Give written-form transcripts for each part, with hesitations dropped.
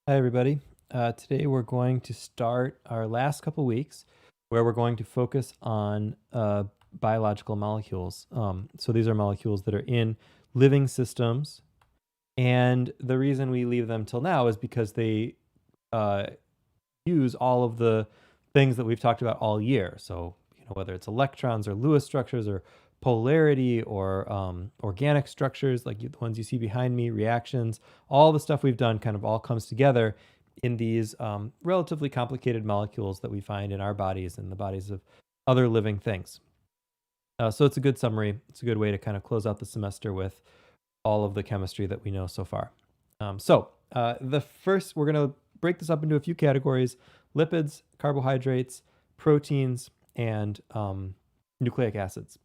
Hi, everybody. Today we're going to start our last couple weeks where we're going to focus on biological molecules. So these are molecules that are in living systems. And the reason we leave them till now is because they uh, use all of the things that we've talked about all year. So, whether it's electrons or Lewis structures or polarity or organic structures like the ones you see behind me, reactions, all the stuff we've done kind of all comes together in these relatively complicated molecules that we find in our bodies and the bodies of other living things. So it's a good summary. It's a good way to kind of close out the semester with all of the chemistry that we know so far. The first, we're going to break this up into a few categories: lipids, carbohydrates, proteins, and nucleic acids.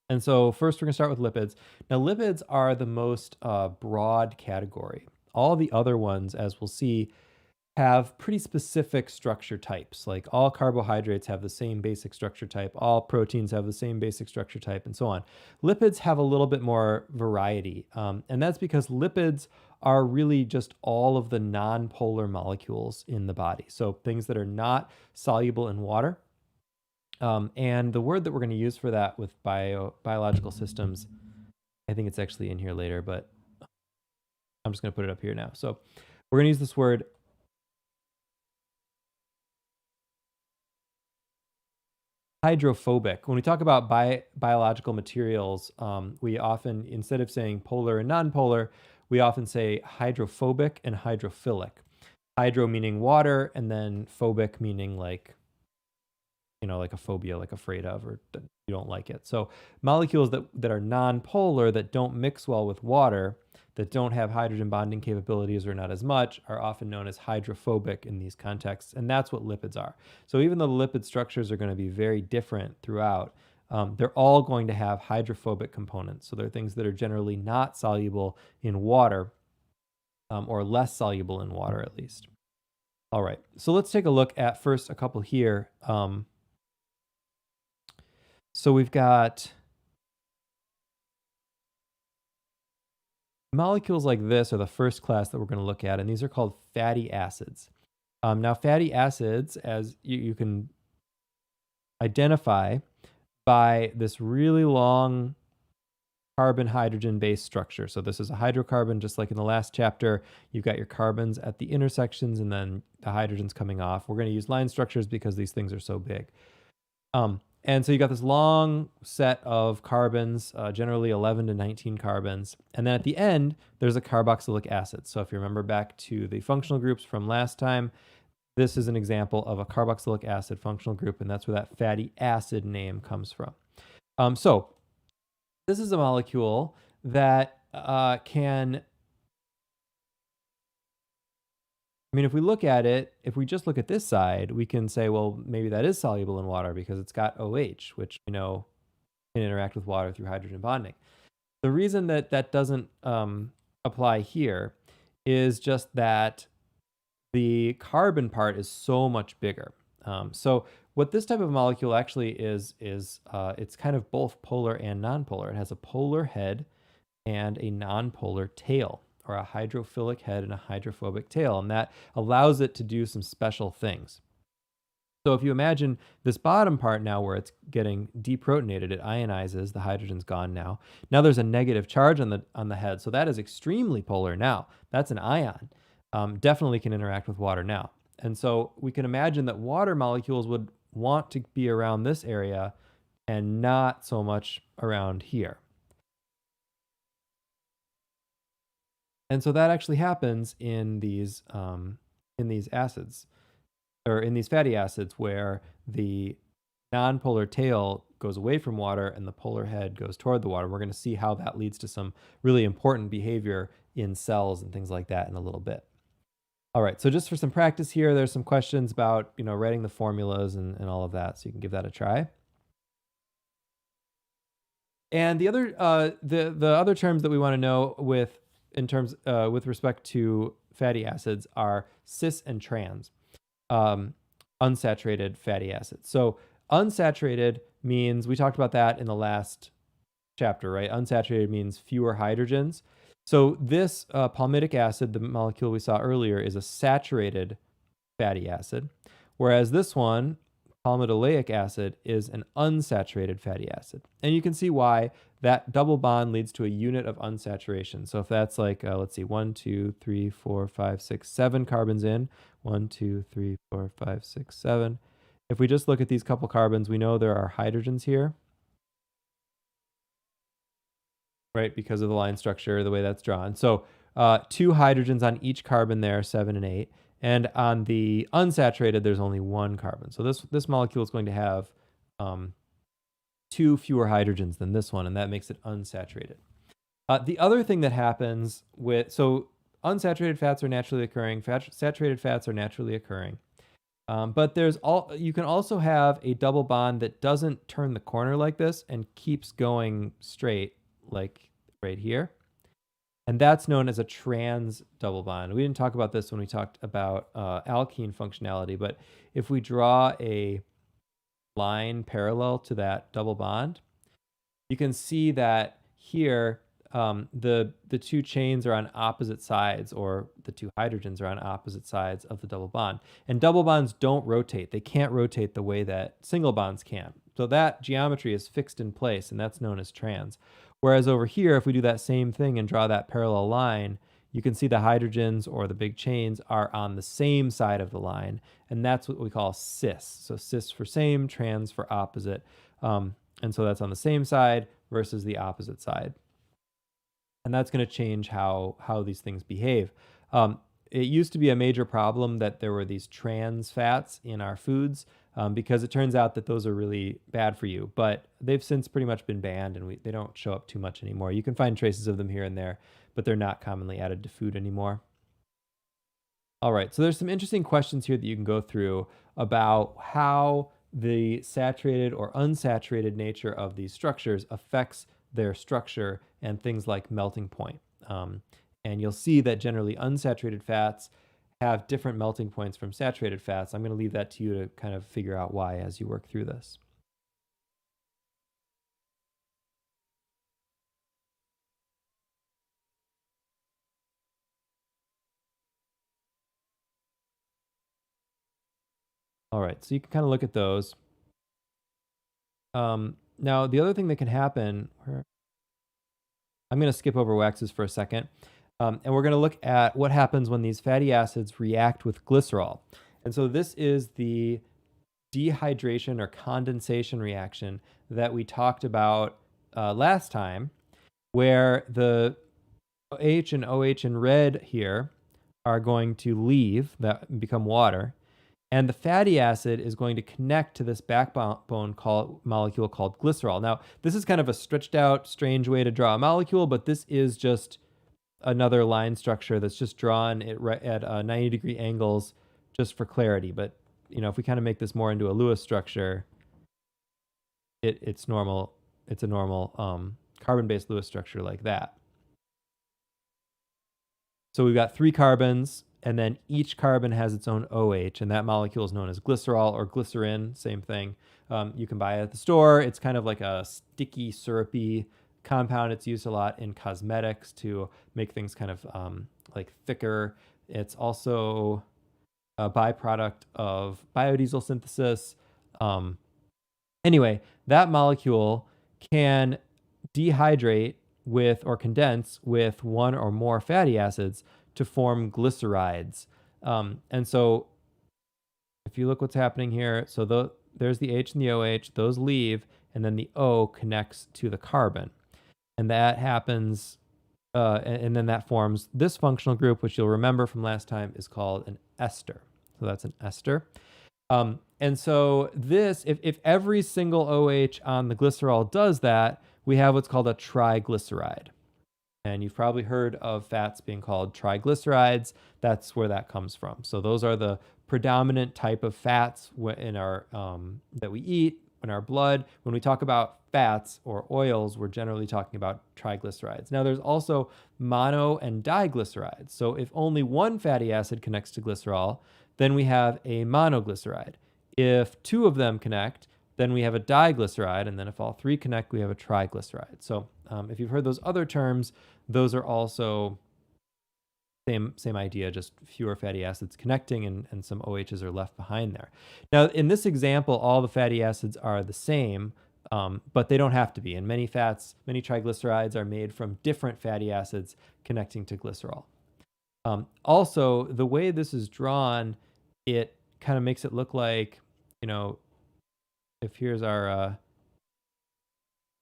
And so first, we're going to start with lipids. Now, lipids are the most broad category. All the other ones, as we'll see, have pretty specific structure types. Like all carbohydrates have the same basic structure type, all proteins have the same basic structure type, and so on. Lipids have a little bit more variety, and that's because lipids are really just all of the non-polar molecules in the body. So things that are not soluble in water. And the word that we're going to use for that with biological systems, I think it's actually in here later, but I'm just going to put it up here now. So we're going to use this word hydrophobic. When we talk about biological materials, we often, instead of saying polar and nonpolar, we often say hydrophobic and hydrophilic. Hydro meaning water, and then phobic meaning like a phobia, like afraid of, or that you don't like it. So molecules that are non-polar, that don't mix well with water, that don't have hydrogen bonding capabilities or not as much, are often known as hydrophobic in these contexts. And that's what lipids are. So even though the lipid structures are going to be very different throughout, they're all going to have hydrophobic components. So they're things that are generally not soluble in water, or less soluble in water at least. All right, so let's take a look at first a couple here. So we've got molecules like this are the first class that we're going to look at, and these are called fatty acids. Now, fatty acids, as you can identify by this really long carbon-hydrogen based structure. So this is a hydrocarbon, just like in the last chapter. You've got your carbons at the intersections and then the hydrogens coming off. We're going to use line structures because these things are so big. And so you got this long set of carbons, generally 11 to 19 carbons. And then at the end, there's a carboxylic acid. So if you remember back to the functional groups from last time, this is an example of a carboxylic acid functional group, and that's where that fatty acid name comes from. So this is a molecule that if we look at it, if we just look at this side, we can say, well, maybe that is soluble in water because it's got OH, which we know can interact with water through hydrogen bonding. The reason that that doesn't apply here is just that the carbon part is so much bigger. So what this type of molecule actually is it's kind of both polar and nonpolar. It has a polar head and a nonpolar tail, or a hydrophilic head and a hydrophobic tail, and that allows it to do some special things. So if you imagine this bottom part now where it's getting deprotonated, it ionizes, the hydrogen's gone now. Now there's a negative charge on the head, so that is extremely polar now. That's an ion. Definitely can interact with water now. And so we can imagine that water molecules would want to be around this area and not so much around here. And so that actually happens in these acids, or in these fatty acids, where the nonpolar tail goes away from water and the polar head goes toward the water. We're going to see how that leads to some really important behavior in cells and things like that in a little bit. All right, so just for some practice here, there's some questions about writing the formulas and all of that, so you can give that a try. And the other terms that we want to know with respect to fatty acids are cis and trans, unsaturated fatty acids. So unsaturated means, we talked about that in the last chapter, right? Unsaturated means fewer hydrogens. So this palmitic acid, the molecule we saw earlier, is a saturated fatty acid, whereas this one, palmitoleic acid, is an unsaturated fatty acid. And you can see why that double bond leads to a unit of unsaturation. So if that's like, let's see, 1, 2, 3, 4, 5, 6, 7 carbons in, 1, 2, 3, 4, 5, 6, 7. If we just look at these couple carbons, we know there are hydrogens here, right? Because of the line structure, the way that's drawn. So 2 hydrogens on each carbon there, 7 and 8. And on the unsaturated, there's only 1 carbon. So this molecule is going to have 2 fewer hydrogens than this one, and that makes it unsaturated. The other thing that happens with, so unsaturated fats are naturally occurring, saturated fats are naturally occurring. But you can also have a double bond that doesn't turn the corner like this and keeps going straight, like right here. And that's known as a trans double bond. We didn't talk about this when we talked about alkene functionality, but if we draw a line parallel to that double bond, you can see that here the 2 chains are on opposite sides, or the 2 hydrogens are on opposite sides of the double bond. And double bonds don't rotate. They can't rotate the way that single bonds can. So that geometry is fixed in place, and that's known as trans. Whereas over here, if we do that same thing and draw that parallel line, you can see the hydrogens, or the big chains, are on the same side of the line. And that's what we call cis. So cis for same, trans for opposite. And so that's on the same side versus the opposite side. And that's going to change how these things behave. It used to be a major problem that there were these trans fats in our foods, because it turns out that those are really bad for you. But they've since pretty much been banned, and they don't show up too much anymore. You can find traces of them here and there, but they're not commonly added to food anymore. All right, so there's some interesting questions here that you can go through about how the saturated or unsaturated nature of these structures affects their structure and things like melting point. And you'll see that generally unsaturated fats have different melting points from saturated fats. I'm going to leave that to you to kind of figure out why as you work through this. All right, so you can kind of look at those. Now, the other thing that can happen, I'm going to skip over waxes for a second, and we're going to look at what happens when these fatty acids react with glycerol. And so this is the dehydration or condensation reaction that we talked about last time, where the OH and OH in red here are going to leave, that become water, and the fatty acid is going to connect to this backbone molecule called glycerol. Now, this is kind of a stretched out, strange way to draw a molecule, but this is just another line structure that's just drawn at 90-degree angles just for clarity. But if we kind of make this more into a Lewis structure, it's normal. It's a normal carbon-based Lewis structure like that. So we've got 3 carbons, and then each carbon has its own OH, and that molecule is known as glycerol or glycerin, same thing. You can buy it at the store. It's kind of like a sticky, syrupy compound. It's used a lot in cosmetics to make things kind of like thicker. It's also a byproduct of biodiesel synthesis. Anyway, that molecule can dehydrate with or condense with 1 or more fatty acids to form glycerides. And so if you look what's happening here, so there's the H and the OH, those leave, and then the O connects to the carbon. And that happens, and then that forms this functional group, which you'll remember from last time is called an ester. So that's an ester. And so this, if every single OH on the glycerol does that, we have what's called a triglyceride. And you've probably heard of fats being called triglycerides. That's where that comes from. So those are the predominant type of fats in our that we eat in our blood. When we talk about fats or oils, we're generally talking about triglycerides. Now, there's also mono and diglycerides. So if only one fatty acid connects to glycerol, then we have a monoglyceride. If 2 of them connect, then we have a diglyceride, and then if all 3 connect, we have a triglyceride. So If you've heard those other terms, those are also same idea, just fewer fatty acids connecting and some OHs are left behind there. Now, in this example, all the fatty acids are the same, but they don't have to be. And many triglycerides are made from different fatty acids connecting to glycerol. Also, the way this is drawn, it kind of makes it look like, if here's our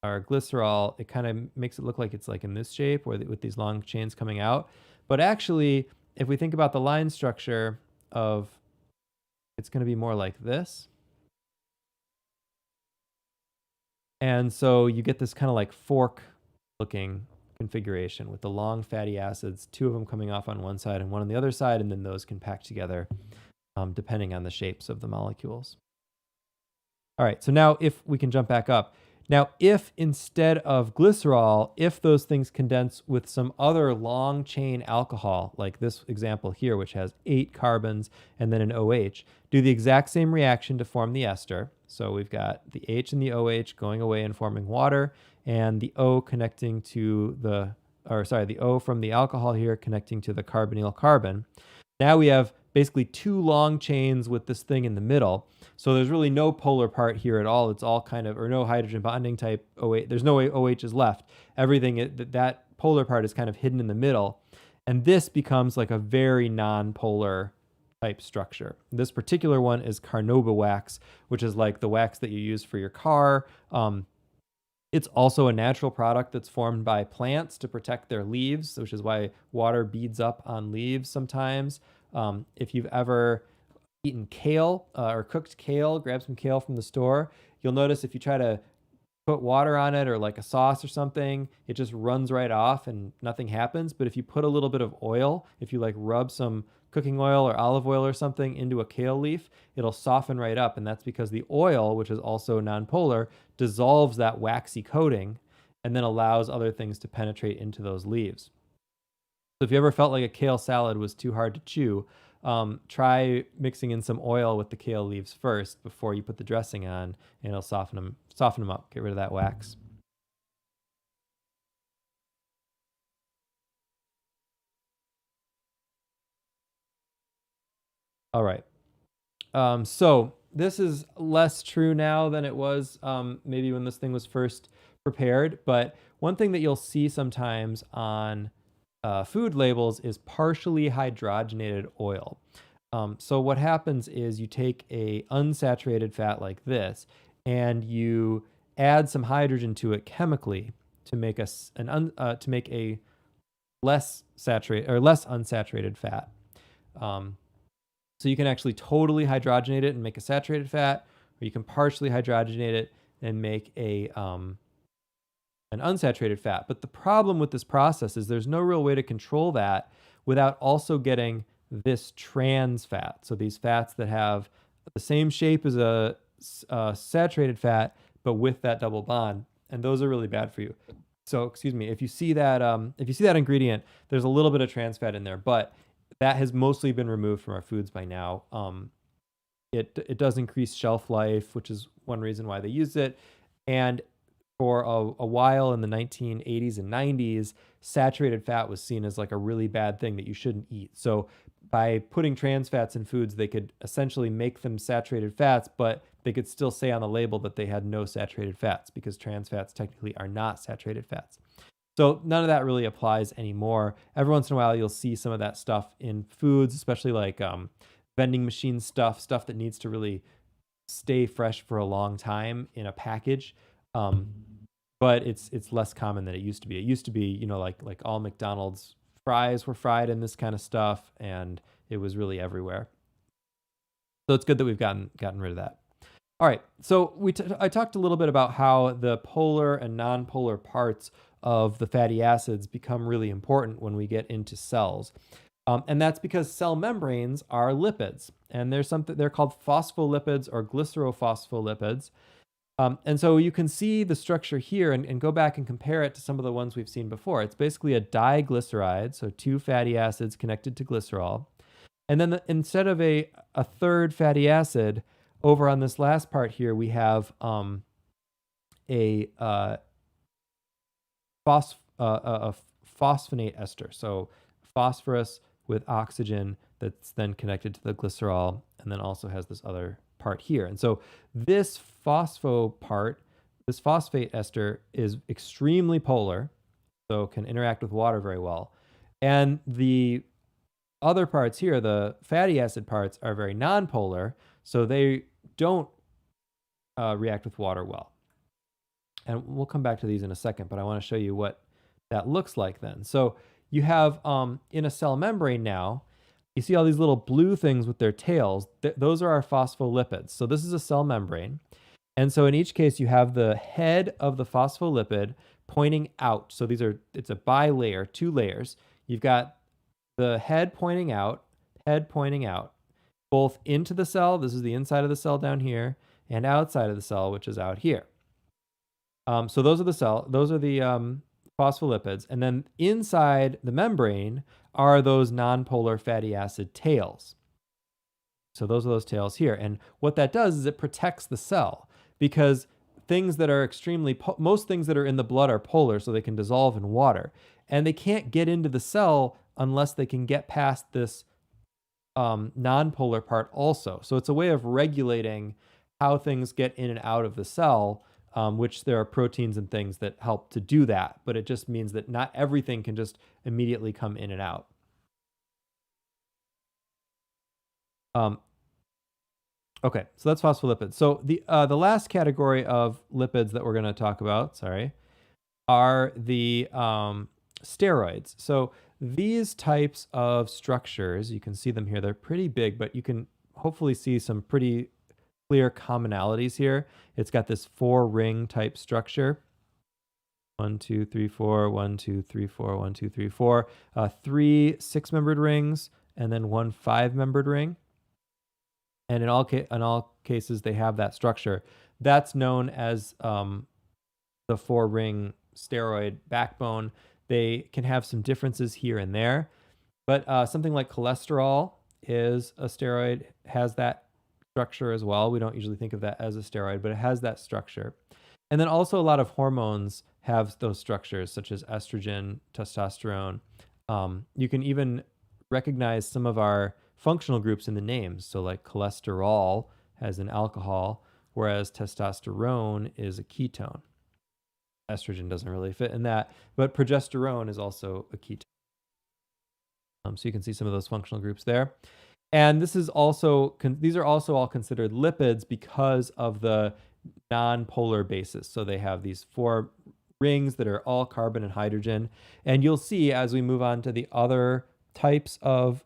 glycerol, it kind of makes it look like it's like in this shape with these long chains coming out. But actually, if we think about the line structure it's going to be more like this. And so you get this kind of like fork looking configuration with the long fatty acids, 2 of them coming off on one side and 1 on the other side, and then those can pack together depending on the shapes of the molecules. All right, so now if we can jump back up. Now, if instead of glycerol, if those things condense with some other long chain alcohol, like this example here, which has 8 carbons and then an OH, do the exact same reaction to form the ester. So we've got the H and the OH going away and forming water, and the O connecting to the O from the alcohol here connecting to the carbonyl carbon. Now we have basically 2 long chains with this thing in the middle. So there's really no polar part here at all. It's all kind of, or no hydrogen bonding type OH. There's no OHs left. Everything, that polar part is kind of hidden in the middle. And this becomes like a very non-polar type structure. This particular one is carnauba wax, which is like the wax that you use for your car. It's also a natural product that's formed by plants to protect their leaves, which is why water beads up on leaves sometimes. If you've ever eaten kale or cooked kale, grab some kale from the store, you'll notice if you try to put water on it or like a sauce or something, it just runs right off and nothing happens. But if you put a little bit of oil, if you like rub some cooking oil or olive oil or something into a kale leaf, it'll soften right up. And that's because the oil, which is also nonpolar, dissolves that waxy coating and then allows other things to penetrate into those leaves. So if you ever felt like a kale salad was too hard to chew, try mixing in some oil with the kale leaves first before you put the dressing on, and it'll soften them up, get rid of that wax. All right. So this is less true now than it was maybe when this thing was first prepared. But one thing that you'll see sometimes on food labels is partially hydrogenated oil. So what happens is you take a unsaturated fat like this and you add some hydrogen to it chemically to make a less saturated or less unsaturated fat. So you can actually totally hydrogenate it and make a saturated fat, or you can partially hydrogenate it and make an unsaturated fat. But the problem with this process is there's no real way to control that without also getting this trans fat. So these fats that have the same shape as a saturated fat, but with that double bond, and those are really bad for you. So, excuse me, if you see that ingredient, there's a little bit of trans fat in there, but that has mostly been removed from our foods by now. It does increase shelf life, which is one reason why they use it. And for a while in the 1980s and 90s, saturated fat was seen as like a really bad thing that you shouldn't eat. So by putting trans fats in foods, they could essentially make them saturated fats, but they could still say on the label that they had no saturated fats because trans fats technically are not saturated fats. So none of that really applies anymore. Every once in a while, you'll see some of that stuff in foods, especially like vending machine stuff that needs to really stay fresh for a long time in a package. But it's less common than it used to be. It used to be, like all McDonald's fries were fried in this kind of stuff, and it was really everywhere. So it's good that we've gotten rid of that. All right, so I talked a little bit about how the polar and non-polar parts of the fatty acids become really important when we get into cells. And that's because cell membranes are lipids, and they're called phospholipids or glycerophospholipids. And so you can see the structure here and go back and compare it to some of the ones we've seen before. It's basically a diglyceride, so 2 fatty acids connected to glycerol. And then instead of a third fatty acid, over on this last part here, we have a a phosphonate ester. So phosphorus with oxygen that's then connected to the glycerol, and then also has this other part here. And so this this phosphate ester is extremely polar, so can interact with water very well. And the other parts here, the fatty acid parts, are very nonpolar, so they don't react with water well. And we'll come back to these in a second, but I want to show you what that looks like then. So you have in a cell membrane now, you see all these little blue things with their tails. Those are our phospholipids. So this is a cell membrane. And so in each case, you have the head of the phospholipid pointing out. So it's a bilayer, 2 layers. You've got the head pointing out, both into the cell, this is the inside of the cell down here, and outside of the cell, which is out here. So those are the phospholipids. And then inside the membrane are those nonpolar fatty acid tails. So those are those tails here. And what that does is it protects the cell, because things that are most things that are in the blood are polar, so they can dissolve in water. And they can't get into the cell unless they can get past this nonpolar part also. So it's a way of regulating how things get in and out of the cell, which there are proteins and things that help to do that. But it just means that not everything can just immediately come in and out. Okay, so that's phospholipids. So the last category of lipids that we're going to talk about, are the steroids. So these types of structures, you can see them here. They're pretty big, but you can hopefully see some pretty clear commonalities here. It's got this 4-ring type structure. 1, 2, 3, 4, 1, 2, 3, 4, 1, 2, 3, 4. 3 6-membered rings, and then 1 5-membered ring. And in all cases, they have that structure. That's known as the 4-ring steroid backbone. They can have some differences here and there, but something like cholesterol is a steroid, has that structure as well. We don't usually think of that as a steroid, but it has that structure. And then also a lot of hormones have those structures, such as estrogen, testosterone. You can even recognize some of our functional groups in the names. So like cholesterol has an alcohol, whereas testosterone is a ketone. Estrogen doesn't really fit in that, but progesterone is also a ketone. So you can see some of those functional groups there. And these are also all considered lipids because of the non-polar basis. So they have these 4 rings that are all carbon and hydrogen. And you'll see as we move on to the other types of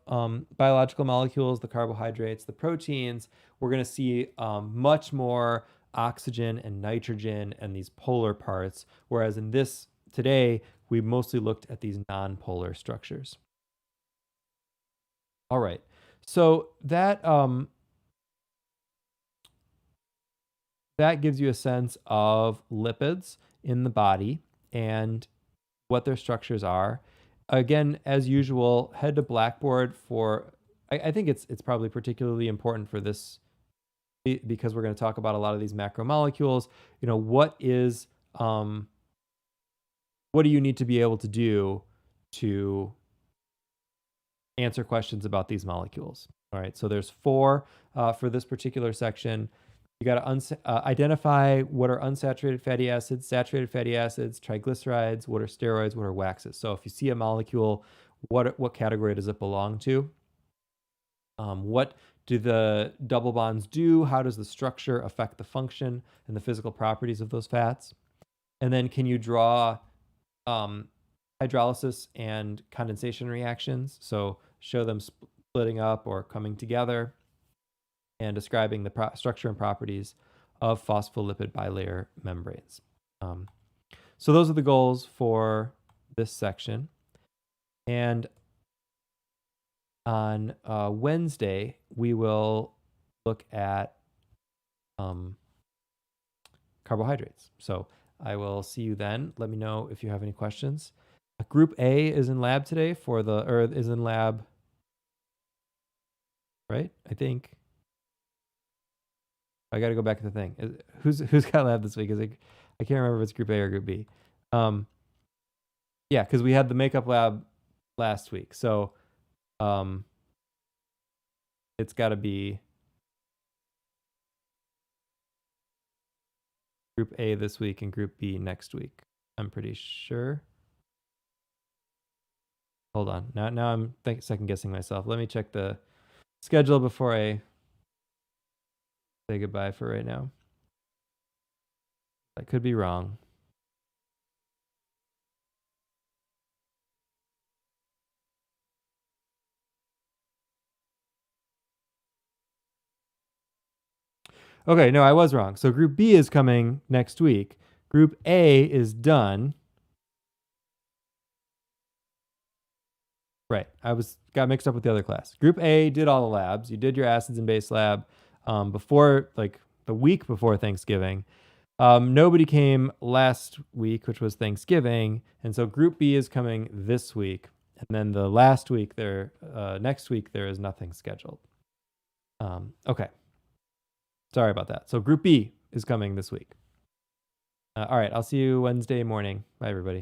biological molecules, the carbohydrates, the proteins, we're going to see much more oxygen and nitrogen and these polar parts, whereas in this today, we mostly looked at these non-polar structures. All right, so that gives you a sense of lipids in the body and what their structures are. Again, as usual, head to Blackboard for, I think it's probably particularly important for this because we're going to talk about a lot of these macromolecules. What do you need to be able to do to answer questions about these molecules? All right, so there's 4 for this particular section. You got to identify what are unsaturated fatty acids, saturated fatty acids, triglycerides, what are steroids, what are waxes. So if you see a molecule, what category does it belong to? What do the double bonds do? How does the structure affect the function and the physical properties of those fats? And then can you draw hydrolysis and condensation reactions? So show them splitting up or coming together, and describing the structure and properties of phospholipid bilayer membranes. So those are the goals for this section. And on Wednesday, we will look at carbohydrates. So I will see you then. Let me know if you have any questions. Group A is in lab today is in lab, right? I think. I got to go back to the thing. Who's got lab this week? I can't remember if it's Group A or Group B. Yeah, because we had the makeup lab last week. So it's got to be group A this week and group B next week. I'm pretty sure. Hold on. Now I'm second guessing myself. Let me check the schedule before I say goodbye for right now. I could be wrong. Okay, no, I was wrong. So group B is coming next week. Group A is done. Right. Got mixed up with the other class. Group A did all the labs. You did your acids and base lab before, like the week before Thanksgiving. Nobody came last week, which was Thanksgiving, and so Group B is coming this week, and then the last week next week there is nothing scheduled. Okay. Sorry about that. So Group B is coming this week. All right. I'll see you Wednesday morning. Bye, everybody.